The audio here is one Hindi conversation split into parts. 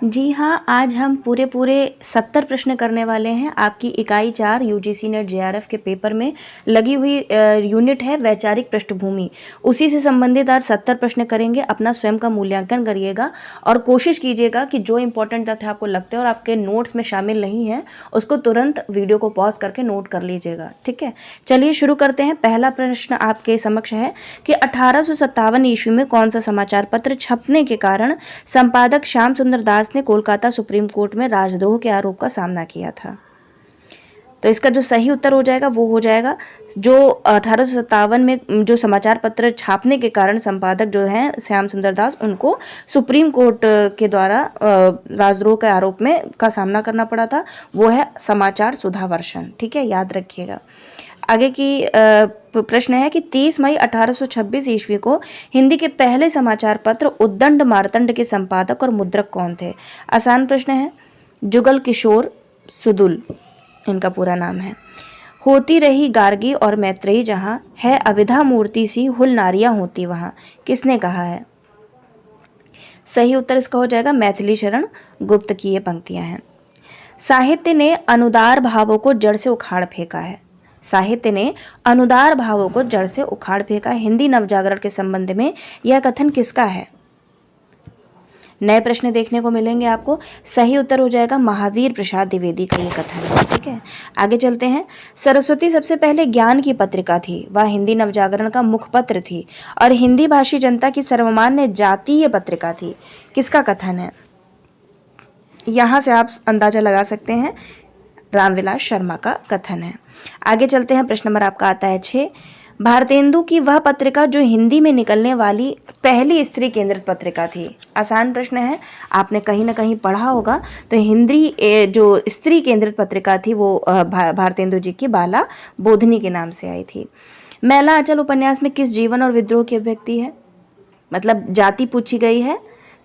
जी हाँ, आज हम पूरे 70 प्रश्न करने वाले हैं। आपकी इकाई 4 यूजीसी नेट जेआरएफ के पेपर में लगी हुई यूनिट है वैचारिक पृष्ठभूमि। उसी से संबंधित आज 70 प्रश्न करेंगे। अपना स्वयं का मूल्यांकन करिएगा और कोशिश कीजिएगा कि जो इंपॉर्टेंट तथ्य आपको लगते हैं और आपके नोट्स में शामिल नहीं है उसको तुरंत वीडियो को पॉज करके नोट कर लीजिएगा। ठीक है, चलिए शुरू करते हैं। पहला प्रश्न आपके समक्ष है कि 1857 ईस्वी में कौन सा समाचार पत्र छपने के कारण संपादक श्याम सुंदर दास ने कोलकाता सुप्रीम कोर्ट में राजद्रोह के आरोप का सामना किया था? तो इसका जो सही उत्तर हो जाएगा वो हो जाएगा जो 1857 में जो समाचार पत्र छापने के कारण संपादक जो हैं श्याम सुंदर दास, उनको सुप्रीम कोर्ट के द्वारा राजद्रोह के आरोप में का सामना करना पड़ा था, वो है समाचार सुधा वर्षन। ठीक है, याद रखिएगा। आगे की प्रश्न है कि 30 मई 1826 ईस्वी को हिंदी के पहले समाचार पत्र उद्दंड मार्तंड के संपादक और मुद्रक कौन थे? आसान प्रश्न है। जुगल किशोर सुदुल इनका पूरा नाम है। होती रही गार्गी और मैत्रेयी जहाँ, है अविधा मूर्ति सी हुल नारियां होती वहाँ, किसने कहा है? सही उत्तर इसका हो जाएगा मैथिली शरण गुप्त की ये पंक्तियां हैं। साहित्य ने अनुदार भावों को जड़ से उखाड़ फेंका है। साहित्य ने अनुदार भावों को जड़ से उखाड़ फेंका। हिंदी नवजागरण के संबंध में यह कथन किसका है? नए प्रश्न देखने को मिलेंगे आपको। सही उत्तर हो जाएगा महावीर प्रसाद द्विवेदी का ये कथन है। ठीक है, आगे चलते हैं। सरस्वती सबसे पहले ज्ञान की पत्रिका थी, वह हिंदी नवजागरण का मुखपत्र थी और हिंदी भाषी जनता की सर्वमान्य जातीय पत्रिका थी, किसका कथन है? यहां से आप अंदाजा लगा सकते हैं, रामविलास शर्मा का कथन है। आगे चलते हैं। प्रश्न नंबर आपका आता है 6। भारतेंदु की वह पत्रिका जो हिंदी में निकलने वाली पहली स्त्री केंद्रित पत्रिका थी। आसान प्रश्न है, आपने कहीं ना कहीं पढ़ा होगा। तो हिंदी जो स्त्री केंद्रित पत्रिका थी वो भारतेंदु जी की बाला बोधनी के नाम से आई थी। मैला आंचल उपन्यास में किस जीवन और विद्रोह की अभिव्यक्ति है? मतलब जाति पूछी गई है,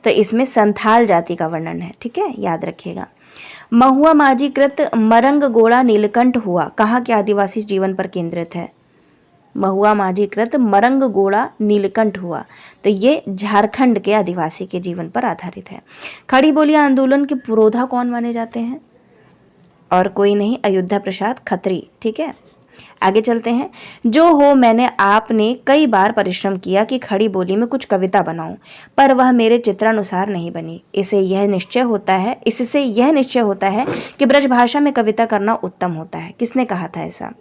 तो इसमें संथाल जाति का वर्णन है। ठीक है, याद रखिएगा। महुआ माझी कृत मरंग गोड़ा नीलकंठ हुआ, कहाँ के आदिवासी जीवन पर केंद्रित है? महुआ माझी कृत मरंग गोड़ा नीलकंठ हुआ, तो ये झारखंड के आदिवासी के जीवन पर आधारित है। खड़ी बोलियां आंदोलन के पुरोधा कौन माने जाते हैं? और कोई नहीं, अयोध्या प्रसाद खत्री। ठीक है, आगे चलते हैं। जो हो मैंने आपने कई बार परिश्रम किया कि खड़ी बोली में कुछ कविता बनाऊं, पर वह मेरे चित्रानुसार नहीं बनी। इससे यह निश्चय होता है कि ब्रजभाषा में कविता करना उत्तम होता है, किसने कहा था ऐसा?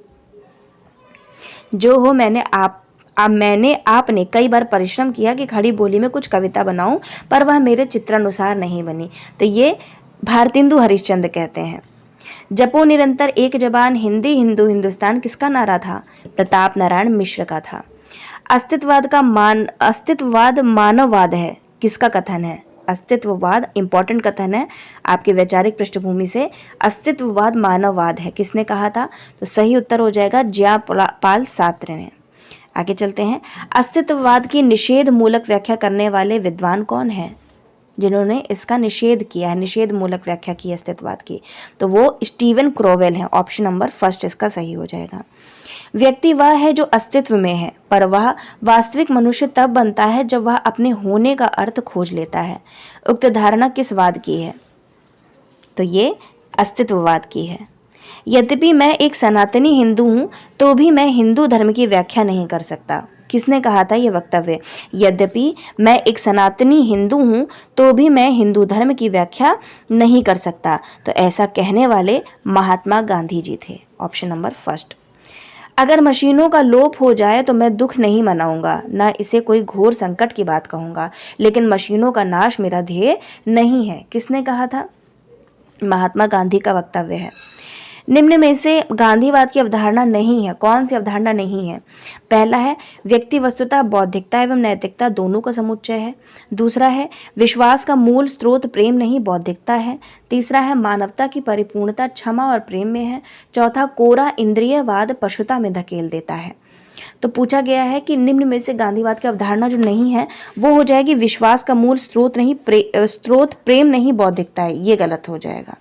जो हो मैंने आपने कई बार परिश्रम किया कि खड़ी बोली में कुछ कविता बनाऊं, पर वह मेरे चित्रानुसार नहीं बनी, तो ये भारतेंदु हरिश्चंद्र कहते हैं। जपो निरंतर एक जबान हिंदी हिंदू हिंदुस्तान किसका नारा था? प्रताप नारायण मिश्र का था। अस्तित्ववाद मानववाद है, किसका कथन है? अस्तित्ववाद इंपॉर्टेंट कथन है आपके वैचारिक पृष्ठभूमि से। अस्तित्ववाद मानववाद है, किसने कहा था? तो सही उत्तर हो जाएगा ज्यापाल सात्र ने। आगे चलते हैं। अस्तित्ववाद की निषेध मूलक व्याख्या करने वाले विद्वान कौन है जिन्होंने इसका निषेध किया है, निषेध मूलक व्याख्या की अस्तित्ववाद की? तो वो स्टीवन क्रोवेल है। ऑप्शन नंबर फर्स्ट इसका सही हो जाएगा। व्यक्ति वह है जो अस्तित्व में है, पर वह वास्तविक मनुष्य तब बनता है जब वह अपने होने का अर्थ खोज लेता है। उक्त धारणा किस वाद की है? तो ये अस्तित्ववाद की है। यद्यपि मैं एक सनातनी हिंदू हूं तो भी मैं हिंदू धर्म की व्याख्या नहीं कर सकता, किसने कहा था ये वक्तव्य? यद्यपि मैं एक सनातनी हिंदू हूं तो भी मैं हिंदू धर्म की व्याख्या नहीं कर सकता, तो ऐसा कहने वाले महात्मा गांधी जी थे। Option number first. अगर मशीनों का लोप हो जाए तो मैं दुख नहीं मनाऊंगा, न इसे कोई घोर संकट की बात कहूंगा, लेकिन मशीनों का नाश मेरा ध्येय नहीं है, किसने कहा था? महात्मा गांधी का वक्तव्य है। निम्न में से गांधीवाद की अवधारणा नहीं है, कौन सी अवधारणा नहीं है? पहला है व्यक्ति वस्तुतः बौद्धिकता एवं नैतिकता दोनों का समुच्चय है। दूसरा है विश्वास का मूल स्रोत प्रेम नहीं बौद्धिकता है। तीसरा है मानवता की परिपूर्णता क्षमा और प्रेम में है। चौथा कोरा इंद्रियवाद पशुता में धकेल देता है। तो पूछा गया है कि निम्न में से गांधीवाद की अवधारणा जो नहीं है वो हो जाएगी विश्वास का मूल स्रोत प्रेम नहीं बौद्धिकता है, ये गलत हो जाएगा।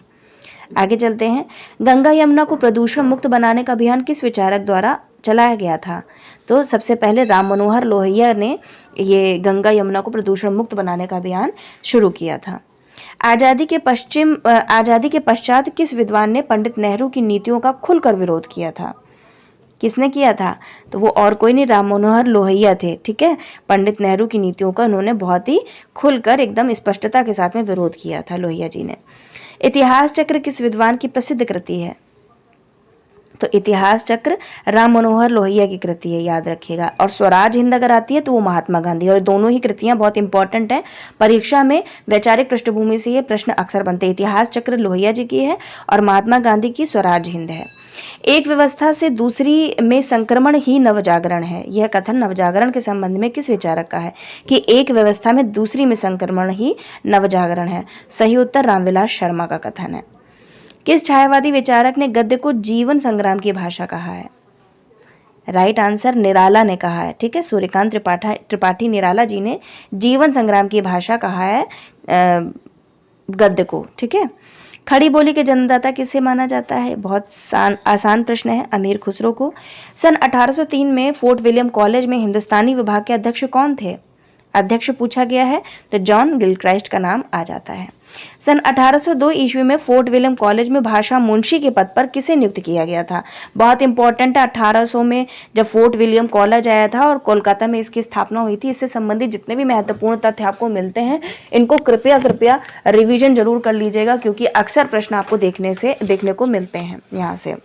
आगे चलते हैं। गंगा यमुना को प्रदूषण मुक्त बनाने का अभियान किस विचारक द्वारा चलाया गया था? तो सबसे पहले राम मनोहर लोहिया ने ये गंगा यमुना को प्रदूषण मुक्त बनाने का अभियान शुरू किया था। आज़ादी के पश्चात किस विद्वान ने पंडित नेहरू की नीतियों का खुलकर विरोध किया था? किसने किया था? तो वो और कोई नहीं, राम मनोहर लोहिया थे। ठीक है, पंडित नेहरू की नीतियों का उन्होंने बहुत ही खुलकर एकदम स्पष्टता के साथ में विरोध किया था लोहिया जी ने। इतिहास चक्र किस विद्वान की प्रसिद्ध कृति है? तो इतिहास चक्र राम मनोहर लोहिया की कृति है, याद रखिएगा। और स्वराज हिंद अगर आती है तो वो महात्मा गांधी। और दोनों ही कृतियां बहुत इंपॉर्टेंट हैं, परीक्षा में वैचारिक पृष्ठभूमि से ये प्रश्न अक्सर बनते हैं। इतिहास चक्र लोहिया जी की है और महात्मा गांधी की स्वराज हिंद है। एक व्यवस्था से दूसरी में संक्रमण ही नवजागरण है। यह कथन नवजागरण के संबंध में किस विचारक का है कि एक व्यवस्था में दूसरी में संक्रमण ही नवजागरण है? सही उत्तर रामविलास शर्मा का कथन है। किस छायावादी विचारक ने गद्य को जीवन संग्राम की भाषा कहा है? राइट आंसर निराला ने कहा है। ठीक है, सूर्यकांत त्रिपाठी निराला जी ने जीवन संग्राम की भाषा कहा है गद्य को। ठीक है, खड़ी बोली के जन्मदाता किसे माना जाता है? बहुत आसान प्रश्न है, अमीर खुसरो को। सन 1803 में फोर्ट विलियम कॉलेज में हिंदुस्तानी विभाग के अध्यक्ष कौन थे? अध्यक्ष पूछा गया है तो जॉन गिलक्राइस्ट का नाम आ जाता है। सन 1802 ईस्वी में फोर्ट विलियम कॉलेज में भाषा मुंशी के पद पर किसे नियुक्त किया गया था? बहुत इंपॉर्टेंट है, 1800 में जब फोर्ट विलियम कॉलेज आया था और कोलकाता में इसकी स्थापना हुई थी। इससे संबंधित जितने भी महत्वपूर्ण तथ्य आपको मिलते हैं इनको कृपया रिवीजन जरूर कर लीजिएगा, क्योंकि अक्सर प्रश्न आपको देखने को मिलते हैं यहाँ से।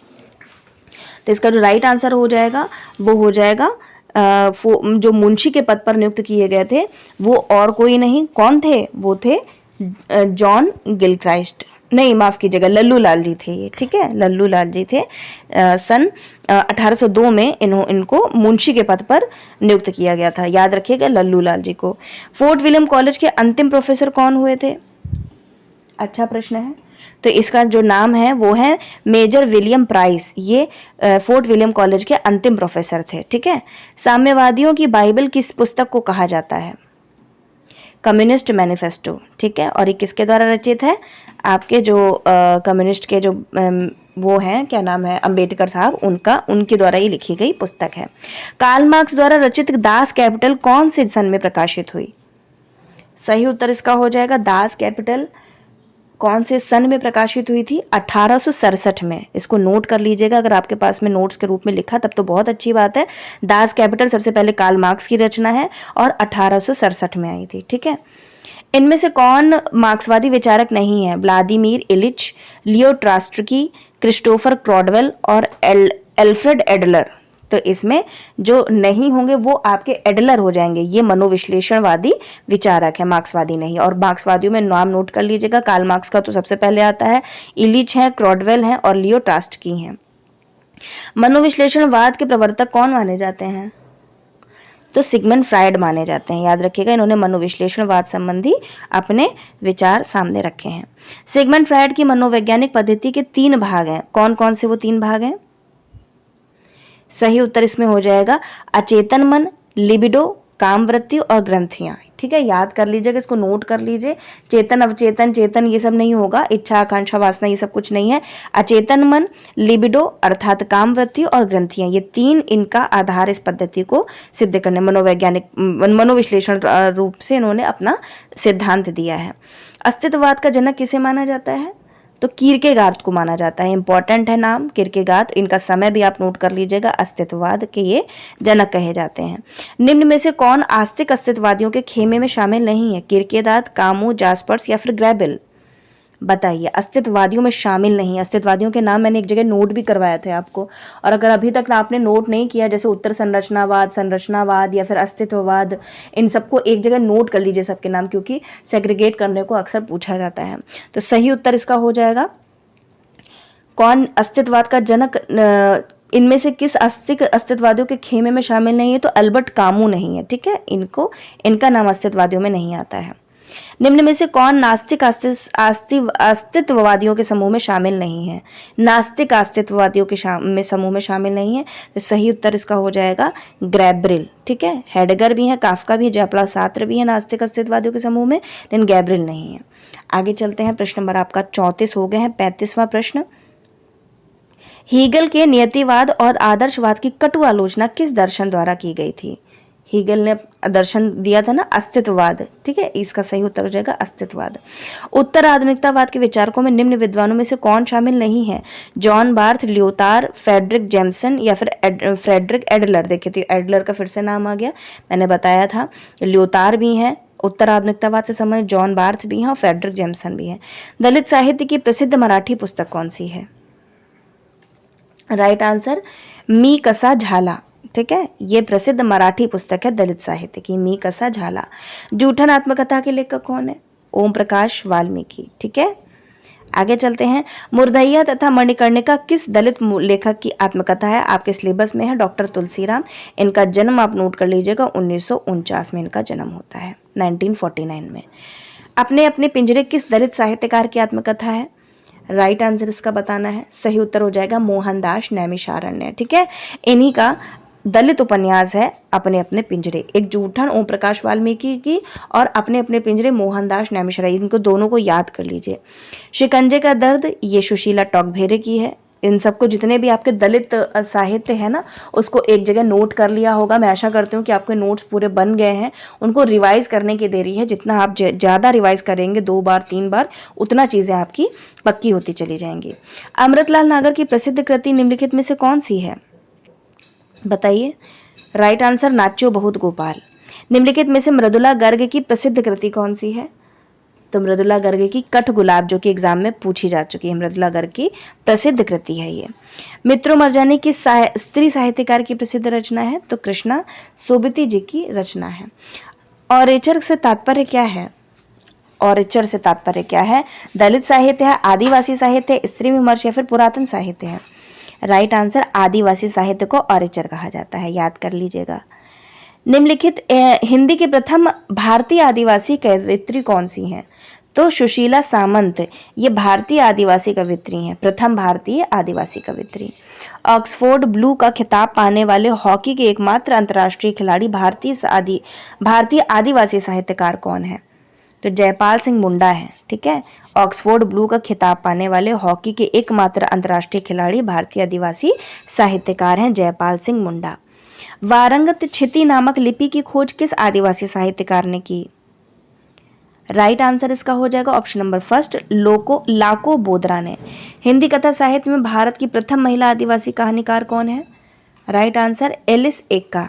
तो इसका जो राइट आंसर हो जाएगा वो हो जाएगा जो मुंशी के पद पर नियुक्त किए गए थे वो और कोई नहीं, कौन थे? वो थे जॉन गिलक्राइस्ट, नहीं माफ कीजिएगा, लल्लू लाल जी थे ये। ठीक है, लल्लू लाल जी थे। सन 1802 में इनको मुंशी के पद पर नियुक्त किया गया था, याद रखिएगा लल्लू लाल जी को। फोर्ट विलियम कॉलेज के अंतिम प्रोफेसर कौन हुए थे? अच्छा प्रश्न है। तो इसका जो नाम है वो है मेजर विलियम प्राइस। ये फोर्ट विलियम कॉलेज के अंतिम प्रोफेसर थे। ठीक है, साम्यवादियों की बाइबल किस पुस्तक को कहा जाता है? Communist manifesto. ठीक है, और ये किसके द्वारा रचित है? आपके जो कम्युनिस्ट के जो वो हैं, क्या नाम है, अंबेडकर साहब, उनके द्वारा ही लिखी गई पुस्तक है। कार्ल मार्क्स द्वारा रचित दास कैपिटल कौन से सन में प्रकाशित हुई? सही उत्तर इसका हो जाएगा दास कैपिटल कौन से सन में प्रकाशित हुई थी? 1867 में। इसको नोट कर लीजिएगा, अगर आपके पास में नोट्स के रूप में लिखा तब तो बहुत अच्छी बात है। दास कैपिटल सबसे पहले कार्ल मार्क्स की रचना है और 1867 में आई थी। ठीक है, इनमें से कौन मार्क्सवादी विचारक नहीं है? व्लादिमीर इलिच, लियो ट्रॉट्स्की, क्रिस्टोफर क्रॉडवेल और एल्फ्रेड एडलर। तो इसमें जो नहीं होंगे वो आपके एडलर हो जाएंगे। ये मनोविश्लेषणवादी विचारक है, मार्क्सवादी नहीं। और मार्क्सवादियों में नाम नोट कर लीजिएगा, कार्ल मार्क्स का तो सबसे पहले आता है, इलिच है, क्रॉडवेल है और लियो ट्रॉट्स्की हैं। मनोविश्लेषणवाद के प्रवर्तक कौन माने जाते हैं? तो सिगमंड फ्रायड माने जाते हैं, याद रखिएगा। इन्होंने मनोविश्लेषणवाद संबंधी अपने विचार सामने रखे हैं। सिगमंड फ्रायड की मनोवैज्ञानिक पद्धति के 3 भाग हैं। कौन कौन से वो 3 भाग हैं? सही उत्तर इसमें हो जाएगा अचेतन मन, लिबिडो, कामवृत्ति और ग्रंथियां। ठीक है, याद कर लीजिएगा, इसको नोट कर लीजिए। चेतन, अवचेतन, चेतन ये सब नहीं होगा, इच्छा, आकांक्षा, वासना ये सब कुछ नहीं है। अचेतन मन, लिबिडो अर्थात कामवृत्ति और ग्रंथियां, ये 3 इनका आधार इस पद्धति को सिद्ध करने मनोविश्लेषण रूप से इन्होंने अपना सिद्धांत दिया है। अस्तित्ववाद का जनक किसे माना जाता है? तो कीर्केगार्ड को माना जाता है। इंपॉर्टेंट है नाम कीर्केगार्ड, इनका समय भी आप नोट कर लीजिएगा। अस्तित्ववाद के ये जनक कहे जाते हैं। निम्न में से कौन आस्तिक अस्तित्ववादियों के खेमे में शामिल नहीं है? कीर्केगार्ड, कामू, जास्पर्स या फिर ग्रेबिल? बताइए, अस्तित्ववादियों में शामिल नहीं। अस्तित्ववादियों के नाम मैंने एक जगह नोट भी करवाया था आपको, और अगर अभी तक आपने नोट नहीं किया, जैसे उत्तर संरचनावाद या फिर अस्तित्ववाद, इन सबको एक जगह नोट कर लीजिए सबके नाम, क्योंकि सेग्रीगेट करने को अक्सर पूछा जाता है। तो सही उत्तर इसका हो जाएगा कौन अस्तित्ववाद का जनक, इनमें से किस अस्तित्ववादियों के खेमे में शामिल नहीं है? तो अल्बर्ट कामू नहीं है। ठीक है, इनका नाम अस्तित्ववादियों में नहीं आता है। निम्न में से कौन नास्तिक अस्तित्ववादियों के समूह में शामिल नहीं है? नास्तिक अस्तित्ववादियों के समूह में शामिल नहीं है। तो सही उत्तर इसका हो जाएगा गैब्रिएल। ठीक है, हेडगर भी है, काफ्का भी है, जयपाल सार्त्र भी है नास्तिक अस्तित्ववादियों के समूह में, लेकिन गैब्रिएल नहीं है। आगे चलते हैं, प्रश्न नंबर आपका 34 हो गए हैं। 35वां प्रश्न, हीगल के नियतिवाद और आदर्शवाद की कटु आलोचना किस दर्शन द्वारा की गई थी? हीगल ने दर्शन दिया था ना, अस्तित्ववाद। ठीक है, इसका सही उत्तर हो जाएगा अस्तित्ववाद। उत्तर आधुनिकतावाद के विचारकों में निम्न विद्वानों में से कौन शामिल नहीं है? जॉन बार्थ, लियोतार, फ्रेडरिक जेम्सन या फिर फ्रेडरिक एडलर। देखिए तो एडलर का फिर से नाम आ गया, मैंने बताया था। लियोतार भी हैं उत्तर आधुनिकतावाद से संबंधित, जॉन बार्थ भी हैं और फ्रेडरिक जेम्सन भी हैं। दलित साहित्य की प्रसिद्ध मराठी पुस्तक कौन सी है? राइट आंसर मी कसा झाला। ठीक है, ये प्रसिद्ध मराठी पुस्तक है दलित साहित्य की, मी कसा झाला। जूठन आत्मकथा के लेखक कौन है? ओम प्रकाश वाल्मीकि। ठीक है, आगे चलते हैं। मुर्दैया तथा मणिकर्णिका किस दलित लेखक की आत्मकथा है? आपके सिलेबस में है डॉक्टर तुलसीराम। इनका जन्म आप नोट कर लीजिएगा, 1949 में इनका जन्म होता है, 1949 में। अपने अपने पिंजरे किस दलित साहित्यकार की आत्मकथा है? राइट आंसर इसका बताना है। सही उत्तर हो जाएगा मोहनदास नैमिषारण्य। ठीक है, इन्हीं का दलित उपन्यास है अपने अपने पिंजरे। एक जूठन ओम प्रकाश वाल्मीकि की और अपने अपने पिंजरे मोहनदास नैमिषारण्य, इनको दोनों को याद कर लीजिए। शिकंजे का दर्द ये सुशीला टॉकभेरे की है। इन सबको जितने भी आपके दलित साहित्य है ना, उसको एक जगह नोट कर लिया होगा। मैं आशा करती हूँ कि आपके नोट्स पूरे बन गए हैं। उनको रिवाइज करने की देरी है, जितना आप ज़्यादा रिवाइज करेंगे, 2 बार 3 बार, उतना चीज़ें आपकी पक्की होती चली जाएंगी। अमृतलाल नागर की प्रसिद्ध कृति निम्नलिखित में से कौन सी है? बताइए। राइट आंसर नाच्यो बहुत गोपाल। निम्नलिखित में से मृदुला गर्ग की प्रसिद्ध कृति कौन सी है? तो मृदुला गर्ग की कठ गुलाब, जो कि एग्जाम में पूछी जा चुकी है, मृदुला गर्ग की प्रसिद्ध कृति है ये। मित्रो मर्जानी की स्त्री साहित्यकार की प्रसिद्ध रचना है? तो कृष्णा सोबती जी की रचना है। औरेचर से तात्पर्य क्या है? औरेचर से तात्पर्य क्या है? दलित साहित्य है, आदिवासी साहित्य है, स्त्री विमर्श या फिर पुरातन साहित्य है? राइट आंसर आदिवासी साहित्य को औरेचर कहा जाता है, याद कर लीजिएगा। निम्नलिखित हिंदी के प्रथम भारतीय आदिवासी कवयित्री कौन सी हैं? तो सुशीला सामंत, ये भारतीय आदिवासी कवयित्री हैं, प्रथम भारतीय आदिवासी कवयित्री। ऑक्सफोर्ड ब्लू का खिताब पाने वाले हॉकी के एकमात्र अंतर्राष्ट्रीय खिलाड़ी भारतीय आदिवासी साहित्यकार कौन है? तो जयपाल सिंह मुंडा है। ठीक है, ऑक्सफोर्ड ब्लू का खिताब पाने वाले हॉकी के एकमात्र अंतर्राष्ट्रीय खिलाड़ी भारतीय आदिवासी साहित्यकार हैं जयपाल सिंह मुंडा। वारंगत क्षिति नामक लिपि की खोज किस आदिवासी साहित्यकार ने की? राइट आंसर इसका हो जाएगा ऑप्शन नंबर फर्स्ट, लाको बोदरा ने। हिंदी कथा साहित्य में भारत की प्रथम महिला आदिवासी कहानीकार कौन है? Right answer Alice Ekka.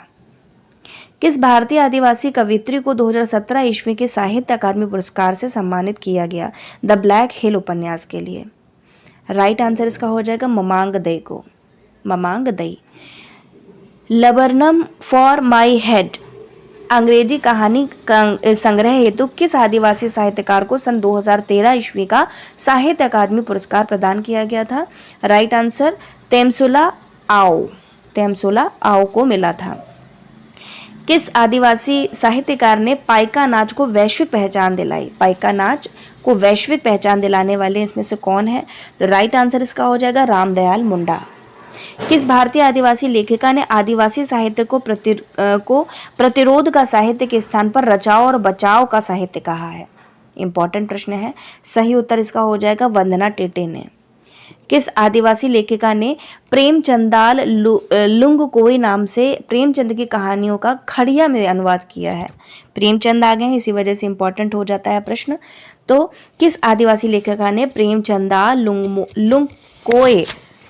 किस भारतीय आदिवासी कवियत्री को 2017 ईस्वी के साहित्य अकादमी पुरस्कार से सम्मानित किया गया द ब्लैक हिल उपन्यास के लिए? राइट आंसर इसका हो जाएगा ममांग दई को, ममांग दई। लबरनम फॉर माई हेड अंग्रेजी कहानी संग्रह हेतु किस आदिवासी साहित्यकार को सन 2013 ईस्वी का साहित्य अकादमी पुरस्कार प्रदान किया गया था? राइट आंसर तेमसुला आओ को मिला था। किस आदिवासी साहित्यकार ने पाइका नाच को वैश्विक पहचान दिलाई? पाइका नाच को वैश्विक पहचान दिलाने वाले इसमें से कौन है? तो राइट आंसर इसका हो जाएगा रामदयाल मुंडा। किस भारतीय आदिवासी लेखिका ने आदिवासी साहित्य को प्रतिरोध का साहित्य के स्थान पर रचाव और बचाव का साहित्य कहा है? इंपॉर्टेंट प्रश्न है। सही उत्तर इसका हो जाएगा वंदना टेटे ने। किस आदिवासी लेखिका ने प्रेमचंदाल लुंगकोई नाम से प्रेमचंद की कहानियों का खड़िया में अनुवाद किया है? प्रेमचंद आ गए हैं, इसी वजह से इंपॉर्टेंट हो जाता है प्रश्न। तो किस आदिवासी लेखिका ने प्रेमचंदाल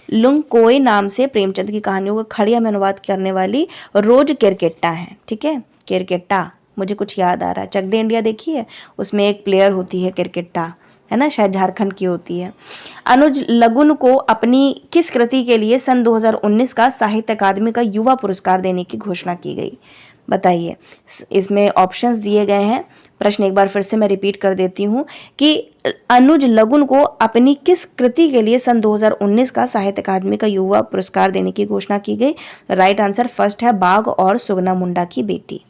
लुंगकोई नाम से प्रेमचंद की कहानियों का खड़िया में अनुवाद करने वाली रोज केरकेट्टा है? ठीक है, केरकेट्टा, मुझे कुछ याद आ रहा है, चक दे इंडिया देखी है, उसमें एक प्लेयर होती है केरकेट्टा, है ना, शायद झारखंड की होती है। अनुज लगुन को अपनी किस कृति के लिए सन 2019 का साहित्य अकादमी का युवा पुरस्कार देने की घोषणा की गई? बताइए। इसमें ऑप्शंस दिए गए हैं। प्रश्न एक बार फिर से मैं रिपीट कर देती हूँ कि अनुज लगुन को अपनी किस कृति के लिए सन 2019 का साहित्य अकादमी का युवा पुरस्कार देने की घोषणा की गई? राइट आंसर फर्स्ट है बाघ और सुगना मुंडा की बेटी।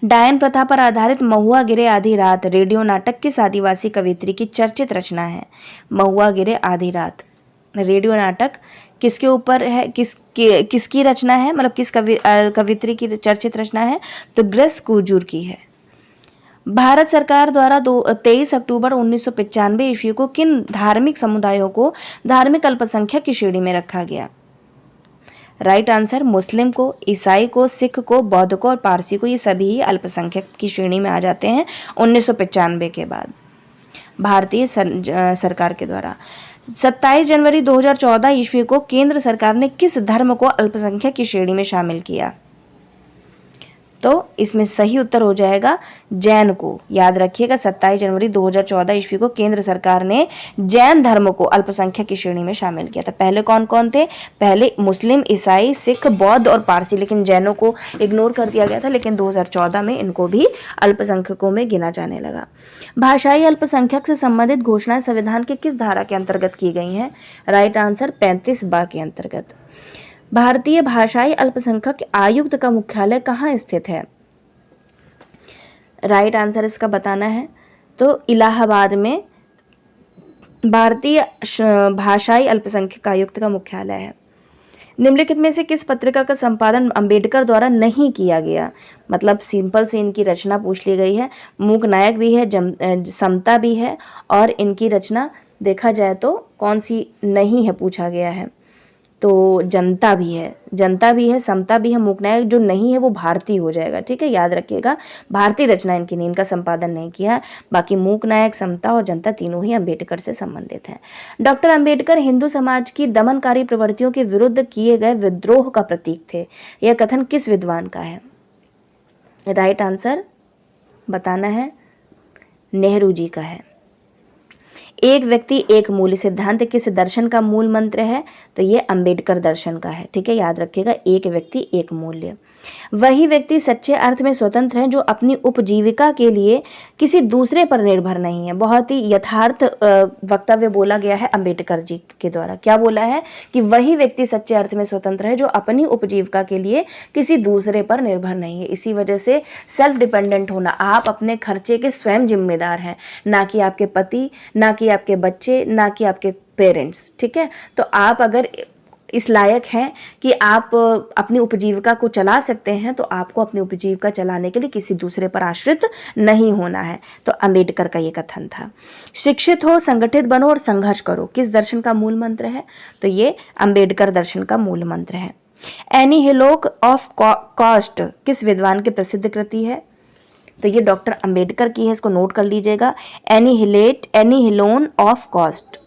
डायन प्रथा पर आधारित महुआ गिरे आधी रात रेडियो नाटक किस आदिवासी कवियत्री की चर्चित रचना है? महुआ गिरे आधी रात रेडियो नाटक किसके ऊपर है, किसकी रचना है, मतलब किस कवियत्री की चर्चित रचना है? तो ग्रेस कुजूर की है। भारत सरकार द्वारा 23 अक्टूबर 1995 ईस्वी को किन धार्मिक समुदायों को धार्मिक अल्पसंख्यक की श्रेणी में रखा गया? राइट आंसर, मुस्लिम को, ईसाई को, सिख को, बौद्ध को और पारसी को, ये सभी ही अल्पसंख्यक की श्रेणी में आ जाते हैं 1995 के बाद भारतीय सरकार के द्वारा। 27 जनवरी 2014 ईस्वी को केंद्र सरकार ने किस धर्म को अल्पसंख्यक की श्रेणी में शामिल किया? तो इसमें सही उत्तर हो जाएगा जैन को। याद रखिएगा, 27 जनवरी 2014 ईस्वी को केंद्र सरकार ने जैन धर्म को अल्पसंख्यक की श्रेणी में शामिल किया था। पहले कौन कौन थे? पहले मुस्लिम, ईसाई, सिख, बौद्ध और पारसी, लेकिन जैनों को इग्नोर कर दिया गया था, लेकिन 2014 में इनको भी अल्पसंख्यकों में गिना जाने लगा। भाषाई अल्पसंख्यक से संबंधित घोषणाएं संविधान के किस धारा के अंतर्गत की गई हैं? राइट आंसर, 35 के अंतर्गत। भारतीय भाषाई अल्पसंख्यक आयुक्त का मुख्यालय कहाँ स्थित है? राइट आंसर इसका बताना है तो इलाहाबाद में भारतीय भाषाई अल्पसंख्यक आयुक्त का मुख्यालय है। निम्नलिखित में से किस पत्रिका का संपादन अंबेडकर द्वारा नहीं किया गया? मतलब सिंपल से इनकी रचना पूछ ली गई है। मूक नायक भी है, समता भी है, और इनकी रचना देखा जाए तो कौन सी नहीं है पूछा गया है, तो जनता भी है, समता भी है, मूकनायक जो नहीं है वो भारती हो जाएगा। ठीक है, याद रखिएगा, भारतीय रचना इनकी नहीं, इनका संपादन नहीं किया। बाकी मूकनायक, समता और जनता तीनों ही अंबेडकर से संबंधित हैं। डॉक्टर अंबेडकर हिंदू समाज की दमनकारी प्रवृत्तियों के विरुद्ध किए गए विद्रोह का प्रतीक थे। यह कथन किस विद्वान का है? राइट आंसर बताना है, नेहरू जी का है। एक व्यक्ति एक मूल्य सिद्धांत किस दर्शन का मूल मंत्र है? तो ये अंबेडकर दर्शन का है। ठीक है, याद रखिएगा, एक व्यक्ति एक मूल्य। वही व्यक्ति सच्चे अर्थ में स्वतंत्र है जो अपनी उपजीविका के लिए किसी दूसरे पर निर्भर नहीं है। बहुत ही यथार्थ वक्तव्य बोला गया है अंबेडकर जी के द्वारा। क्या बोला है? कि वही व्यक्ति सच्चे अर्थ में स्वतंत्र है जो अपनी उपजीविका के लिए किसी दूसरे पर निर्भर नहीं है। इसी वजह से सेल्फ डिपेंडेंट होना, आप अपने खर्चे के स्वयं जिम्मेदार हैं, ना कि आपके पति, ना कि आपके बच्चे, ना कि आपके पेरेंट्स। ठीक है, तो आप अगर इस लायक हैं कि आप अपनी उपजीविका को चला सकते हैं, तो आपको अपनी उपजीविका चलाने के लिए किसी दूसरे पर आश्रित नहीं होना है। तो अंबेडकर का ये कथन था। शिक्षित हो, संगठित बनो और संघर्ष करो किस दर्शन का मूल मंत्र है? तो ये अंबेडकर दर्शन का मूल मंत्र है। एनीहिलोक ऑफ कॉस्ट किस विद्वान की प्रसिद्ध कृति है? तो ये डॉक्टर अंबेडकर की है, इसको नोट कर लीजिएगा। एनीहिलोन ऑफ कॉस्ट।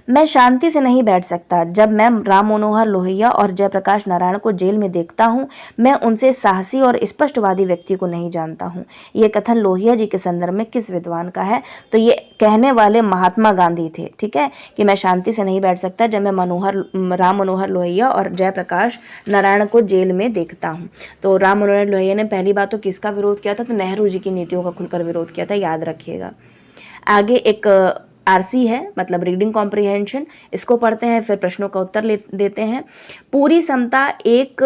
मैं शांति से नहीं बैठ सकता जब मैं राम मनोहर लोहिया और जयप्रकाश नारायण को जेल में देखता हूं। मैं उनसे साहसी और स्पष्टवादी व्यक्ति को नहीं जानता हूं। ये कथन लोहिया जी के संदर्भ में किस विद्वान का है? तो ये कहने वाले महात्मा गांधी थे। ठीक है, कि मैं शांति से नहीं बैठ सकता जब मैं राम मनोहर लोहिया और जयप्रकाश नारायण को जेल में देखता हूँ। तो राम मनोहर लोहिया ने पहली बात तो किसका विरोध किया था? तो नेहरू जी की नीतियों का खुलकर विरोध किया था, याद रखिएगा। आगे एक आरसी है, मतलब रीडिंग कॉम्प्रिहेंशन, इसको पढ़ते हैं फिर प्रश्नों का उत्तर देते हैं। पूरी समता एक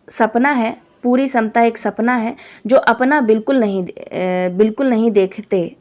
सपना है, पूरी समता एक सपना है जो अपना बिल्कुल नहीं देखते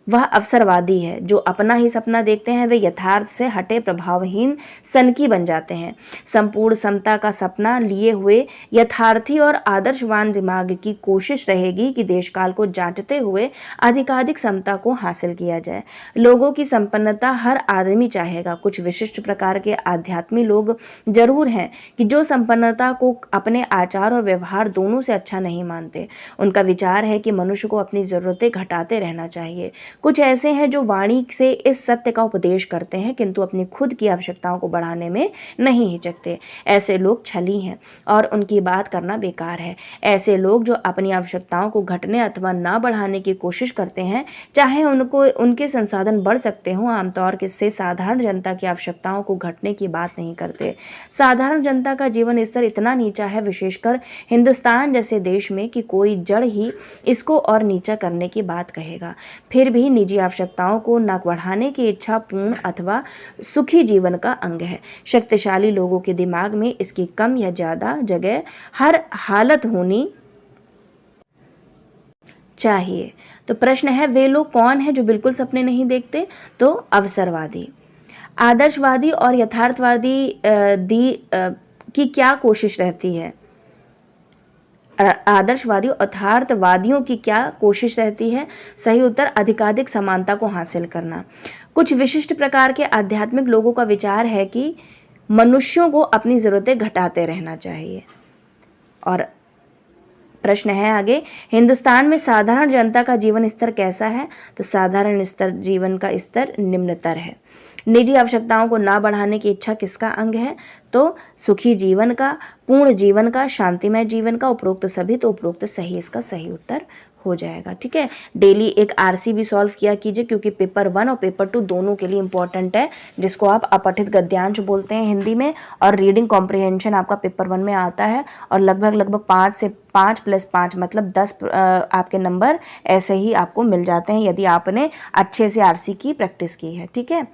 वह अवसरवादी है। जो अपना ही सपना देखते हैं वे यथार्थ से हटे प्रभावहीन सनकी बन जाते हैं। संपूर्ण समता का सपना लिए हुए यथार्थी और आदर्शवान दिमाग की कोशिश रहेगी कि देशकाल को जांचते हुए अधिकाधिक समता को हासिल किया जाए। लोगों की संपन्नता हर आदमी चाहेगा। कुछ विशिष्ट प्रकार के आध्यात्मी लोग जरूर हैं कि जो संपन्नता को अपने आचार और व्यवहार दोनों से अच्छा नहीं मानते। उनका विचार है कि मनुष्य को अपनी जरूरतें घटाते रहना चाहिए। कुछ ऐसे हैं जो वाणी से इस सत्य का उपदेश करते हैं किंतु अपनी खुद की आवश्यकताओं को बढ़ाने में नहीं हिचकते। ऐसे लोग छली हैं और उनकी बात करना बेकार है। ऐसे लोग जो अपनी आवश्यकताओं को घटने अथवा ना बढ़ाने की कोशिश करते हैं, चाहे उनके संसाधन बढ़ सकते हों, आमतौर से साधारण जनता की आवश्यकताओं को घटने की बात नहीं करते। साधारण जनता का जीवन स्तर इतना नीचा है, विशेषकर हिंदुस्तान जैसे देश में, कि कोई जड़ ही इसको और नीचा करने की बात कहेगा। फिर भी निजी आवश्यकताओं को न बढ़ाने की इच्छा पूर्ण अथवा सुखी जीवन का अंग है। शक्तिशाली लोगों के दिमाग में इसकी कम या ज्यादा जगह हर हालत होनी चाहिए। तो प्रश्न है, वे लोग कौन है जो बिल्कुल सपने नहीं देखते? तो अवसरवादी। आदर्शवादी और यथार्थवादी की क्या कोशिश रहती है? आदर्शवादी और यथार्थवादियों की क्या कोशिश रहती है? सही उत्तर, अधिकाधिक समानता को हासिल करना। कुछ विशिष्ट प्रकार के आध्यात्मिक लोगों का विचार है कि मनुष्यों को अपनी ज़रूरतें घटाते रहना चाहिए। और प्रश्न है आगे, हिंदुस्तान में साधारण जनता का जीवन स्तर कैसा है? तो साधारण स्तर जीवन का स्तर निम्नतर है। निजी आवश्यकताओं को ना बढ़ाने की इच्छा किसका अंग है? तो सुखी जीवन का, पूर्ण जीवन का, शांतिमय जीवन का, उपरोक्त सभी। तो उपरोक्त सही इसका सही उत्तर हो जाएगा। ठीक है, डेली एक आरसी भी सॉल्व किया कीजिए, क्योंकि पेपर 1 और पेपर 2 दोनों के लिए इंपॉर्टेंट है, जिसको आप अपठित गद्यांश बोलते हैं हिंदी में। और रीडिंग कॉम्प्रिहेंशन आपका पेपर 1 में आता है, और लगभग 5 + 5 मतलब 10 आपके नंबर ऐसे ही आपको मिल जाते हैं यदि आपने अच्छे से आरसी की प्रैक्टिस की है। ठीक है,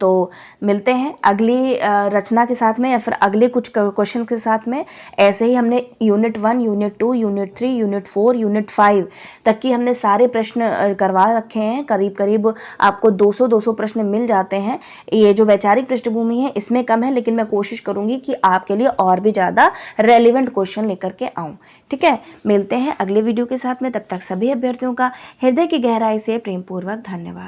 तो मिलते हैं अगली रचना के साथ में, या फिर अगले कुछ क्वेश्चन के साथ में। ऐसे ही हमने unit 1, unit 2, unit 3, unit 4, unit 5 तक की हमने सारे प्रश्न करवा रखे हैं। करीब करीब आपको 200 प्रश्न मिल जाते हैं। ये जो वैचारिक पृष्ठभूमि है इसमें कम है, लेकिन मैं कोशिश करूंगी कि आपके लिए और भी ज़्यादा रेलिवेंट क्वेश्चन लेकर के आऊँ। ठीक है, मिलते हैं अगले वीडियो के साथ में। तब तक सभी अभ्यर्थियों का हृदय की गहराई से प्रेमपूर्वक धन्यवाद।